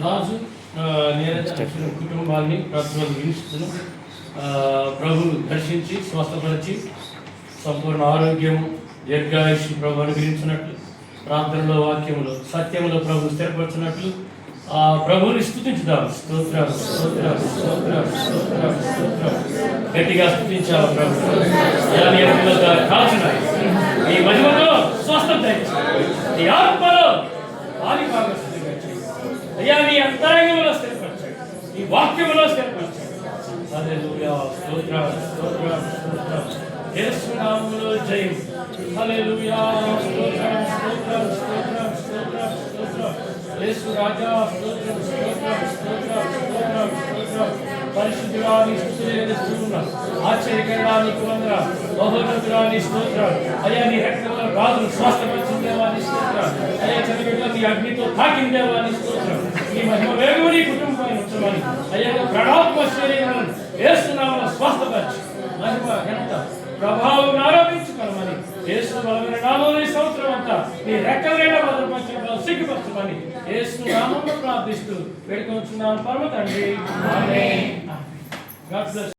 రాజు కుటుంబాన్ని ప్రతిరోజు వినిస్తున్న ప్రభు దర్శించి స్వస్థపరిచి సంపూర్ణ ఆరోగ్యము దీర్ఘాయుష్ను ప్రభు అనుగ్రహించినట్లు ప్రార్థనలో వాక్యములో సత్యములో ప్రభు స్థిరపరచినట్లు ఆ ప్రభువుని స్తుతించుదాం. స్తోత్రాలు స్తోత్రాలు స్తోత్రాలు స్తోత్రాలు స్తోత్రాలు గట్టిగా స్తుతించాలి. ప్రభు కాల్చున్నాయి ఈ మహిమలో స్వస్థత ఈ ఆత్మలో ఆది భాగం అయ్యా నీ అంతరంగంలో స్థిరపరచాడు, ఈ వాక్యములో స్థిరపరచాడు. హల్లెలూయా స్తోత్రాలు స్తోత్రాలు స్తోత్రాలు యేసు నామములో జయం. హల్లెలూయా స్తోత్రాలు స్తోత్రాలు స్తోత్రాలు స్తోత్రాలు స్తోత్రాలు యేసు రాజా స్తోత్రాలు స్తోత్రాలు స్తోత్రాలు స్తోత్రాలు స్తోత్రాలు పరిశుద్ధుడా నీ స్తుతులు చెల్లిస్తున్నాం. ఆశ్చర్యకరుడా నీకు వందనాలు. మహోన్నతుడా నీ స్తోత్రాలు. అయ్యా నీ రక్తంలో రాజును స్వస్థపరిచిన దేవా నీ స్తోత్రాలు. అయ్యా చనిపోయిన నీ అగ్నితో తాకిన దేవా నీ స్తోత్రాలు. నీ మహిమ వేగము నీ కుటుంబాన్ని ఉంచమని అయ్యా ప్రణాత్మ శరీరాలను యేసునామమున స్వస్థపరిచి మహిమ ఘనత ప్రభావం ఆరోపించుకోమని యేసు బలమైన నామమున ఈ సంవత్సరం అంతా నీ రెక్కలైన భద్రపరచడం సిగ్గుపరచమని యేసు నామమున ప్రార్థిస్తూ వేడుకొంచున్నాను పరమ తండ్రి. ఆమేన్. God bless.